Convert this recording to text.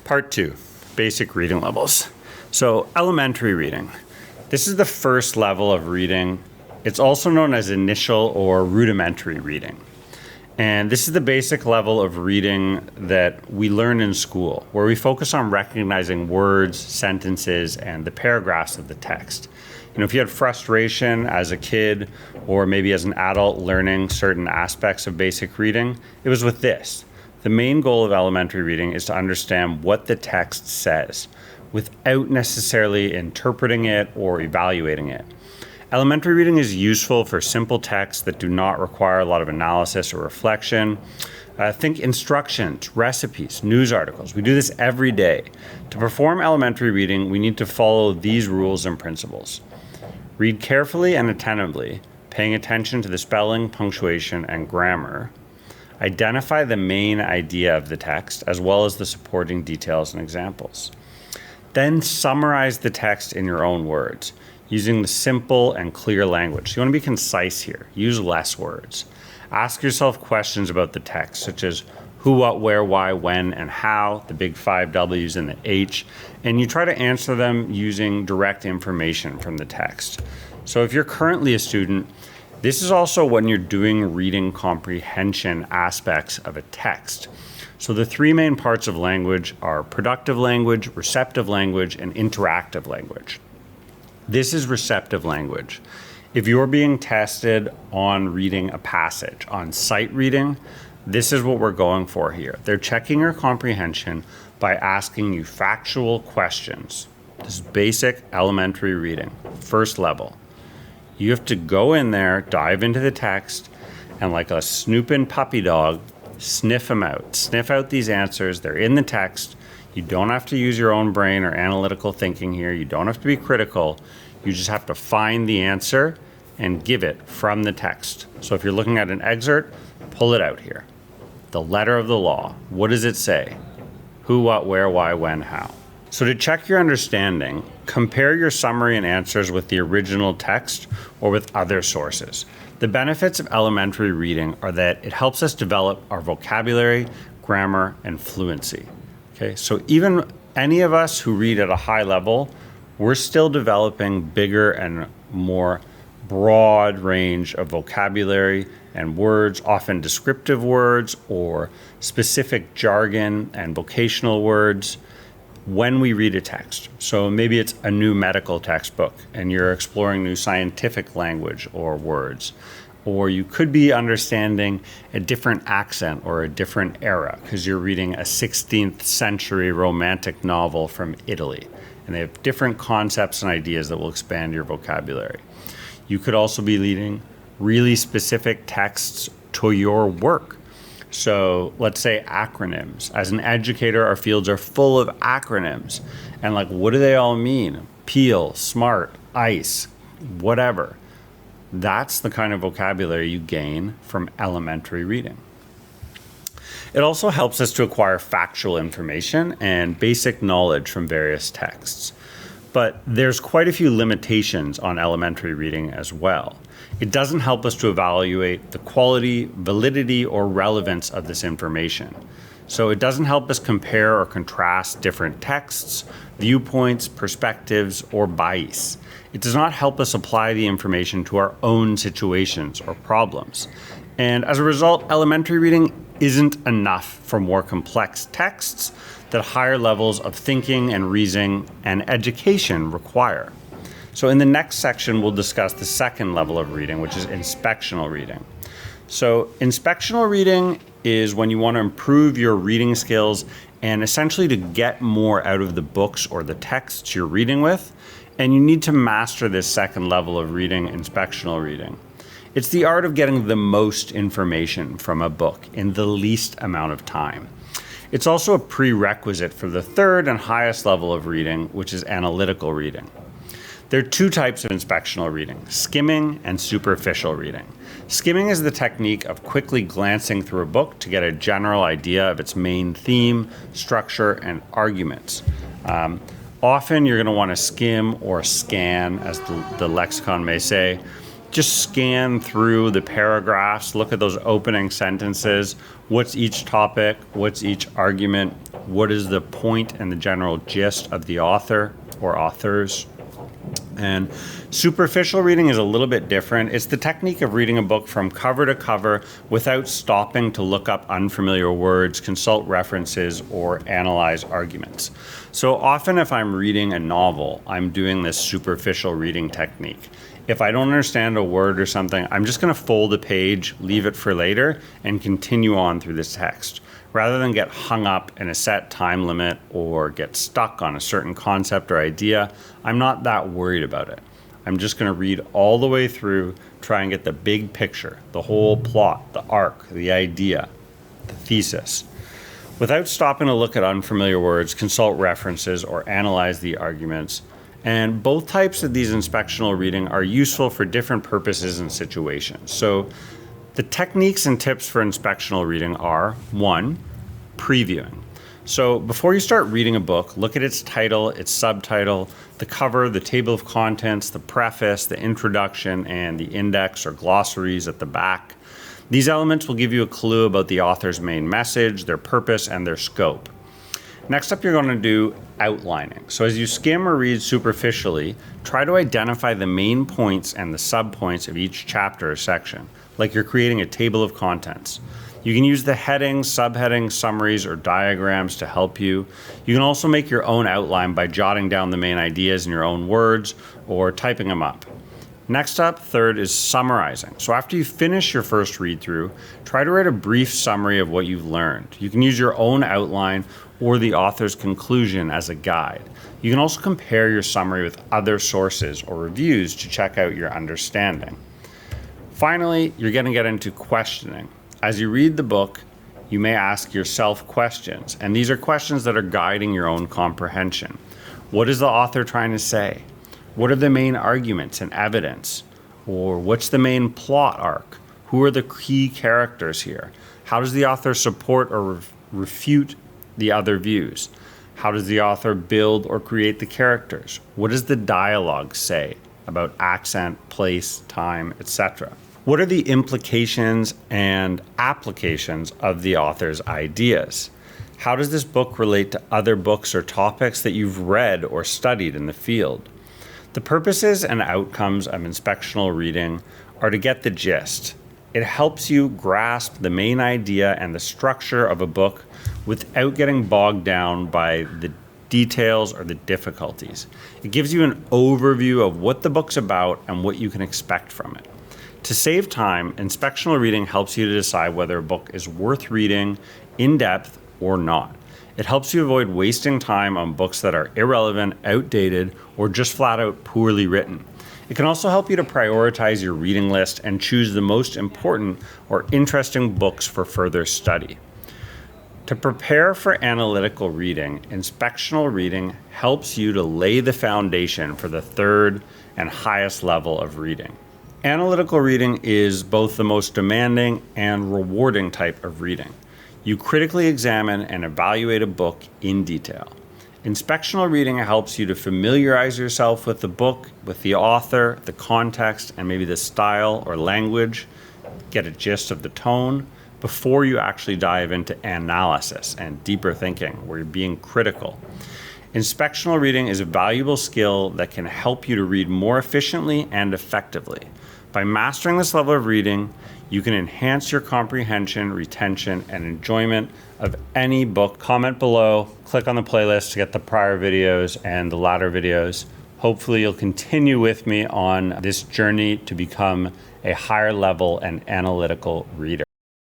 Part 2, basic reading levels. So elementary reading. This is the first level of reading. It's also known as initial or rudimentary reading. And this is the basic level of reading that we learn in school, where we focus on recognizing words, sentences, and the paragraphs of the text. You know, if you had frustration as a kid or maybe as an adult learning certain aspects of basic reading, it was with this. The main goal of elementary reading is to understand what the text says without necessarily interpreting it or evaluating it. Elementary reading is useful for simple texts that do not require a lot of analysis or reflection. Think instructions, recipes, news articles. We do this every day. To perform elementary reading, we need to follow these rules and principles. Read carefully and attentively, paying attention to the spelling, punctuation, and grammar. Identify the main idea of the text, as well as the supporting details and examples. Then summarize the text in your own words, using the simple and clear language. You want to be concise here. Use less words. Ask yourself questions about the text, such as who, what, where, why, when, and how, the big 5 W's and the H, and you try to answer them using direct information from the text. So if you're currently a student, this is also when you're doing reading comprehension aspects of a text. So the 3 main parts of language are productive language, receptive language, and interactive language. This is receptive language. If you're being tested on reading a passage, on sight reading, this is what we're going for here. They're checking your comprehension by asking you factual questions. This is basic elementary reading, first level. You have to go in there, dive into the text, and like a snooping puppy dog, sniff them out. Sniff out these answers. They're in the text. You don't have to use your own brain or analytical thinking here. You don't have to be critical. You just have to find the answer and give it from the text. So if you're looking at an excerpt, pull it out here. The letter of the law. What does it say? Who, what, where, why, when, how. So to check your understanding, compare your summary and answers with the original text or with other sources. The benefits of elementary reading are that it helps us develop our vocabulary, grammar, and fluency. Okay, so even any of us who read at a high level, we're still developing bigger and more broad range of vocabulary and words, often descriptive words or specific jargon and vocational words when we read a text. So maybe it's a new medical textbook and you're exploring new scientific language or words. Or you could be understanding a different accent or a different era because you're reading a 16th century romantic novel from Italy. And they have different concepts and ideas that will expand your vocabulary. You could also be reading really specific texts to your work. So let's say acronyms. As an educator, our fields are full of acronyms. And like, what do they all mean? Peel, SMART, ICE, whatever. That's the kind of vocabulary you gain from elementary reading. It also helps us to acquire factual information and basic knowledge from various texts. But there's quite a few limitations on elementary reading as well. It doesn't help us to evaluate the quality, validity, or relevance of this information. So it doesn't help us compare or contrast different texts, viewpoints, perspectives, or bias. It does not help us apply the information to our own situations or problems. And as a result, elementary reading isn't enough for more complex texts that higher levels of thinking and reasoning and education require. So in the next section, we'll discuss the second level of reading, which is inspectional reading. So inspectional reading is when you want to improve your reading skills and essentially to get more out of the books or the texts you're reading with. And you need to master this second level of reading, inspectional reading. It's the art of getting the most information from a book in the least amount of time. It's also a prerequisite for the third and highest level of reading, which is analytical reading. There are 2 types of inspectional reading, skimming and superficial reading. Skimming is the technique of quickly glancing through a book to get a general idea of its main theme, structure, and arguments. Often you're going to want to skim or scan, as the lexicon may say, just scan through the paragraphs, look at those opening sentences. What's each topic? What's each argument? What is the point and the general gist of the author or authors? And superficial reading is a little bit different. It's the technique of reading a book from cover to cover without stopping to look up unfamiliar words, consult references, or analyze arguments. So often if I'm reading a novel, I'm doing this superficial reading technique. If I don't understand a word or something, I'm just going to fold a page, leave it for later, and continue on through this text, rather than get hung up in a set time limit or get stuck on a certain concept or idea. I'm not that worried about it. I'm just going to read all the way through, try and get the big picture, the whole plot, the arc, the idea, the thesis, without stopping to look at unfamiliar words, consult references, or analyze the arguments. And both types of these inspectional reading are useful for different purposes and situations. So the techniques and tips for inspectional reading are: 1, previewing. So before you start reading a book, look at its title, its subtitle, the cover, the table of contents, the preface, the introduction, and the index or glossaries at the back. These elements will give you a clue about the author's main message, their purpose, and their scope. Next up, you're going to do outlining. So as you skim or read superficially, try to identify the main points and the subpoints of each chapter or section, like you're creating a table of contents. You can use the headings, subheadings, summaries, or diagrams to help you. You can also make your own outline by jotting down the main ideas in your own words or typing them up. Next up, third, is summarizing. So after you finish your first read through, try to write a brief summary of what you've learned. You can use your own outline or the author's conclusion as a guide. You can also compare your summary with other sources or reviews to check out your understanding. Finally, you're going to get into questioning. As you read the book, you may ask yourself questions, and these are questions that are guiding your own comprehension. What is the author trying to say? What are the main arguments and evidence? Or what's the main plot arc? Who are the key characters here? How does the author support or refute the other views? How does the author build or create the characters? What does the dialogue say about accent, place, time, etc.? What are the implications and applications of the author's ideas? How does this book relate to other books or topics that you've read or studied in the field? The purposes and outcomes of inspectional reading are to get the gist. It helps you grasp the main idea and the structure of a book without getting bogged down by the details or the difficulties. It gives you an overview of what the book's about and what you can expect from it. To save time, inspectional reading helps you to decide whether a book is worth reading in depth or not. It helps you avoid wasting time on books that are irrelevant, outdated, or just flat out poorly written. It can also help you to prioritize your reading list and choose the most important or interesting books for further study. To prepare for analytical reading, inspectional reading helps you to lay the foundation for the third and highest level of reading. Analytical reading is both the most demanding and rewarding type of reading. You critically examine and evaluate a book in detail. Inspectional reading helps you to familiarize yourself with the book, with the author, the context, and maybe the style or language, get a gist of the tone, before you actually dive into analysis and deeper thinking, where you're being critical. Inspectional reading is a valuable skill that can help you to read more efficiently and effectively. By mastering this level of reading, you can enhance your comprehension, retention, and enjoyment of any book. Comment below, click on the playlist to get the prior videos and the latter videos. Hopefully you'll continue with me on this journey to become a higher level and analytical reader.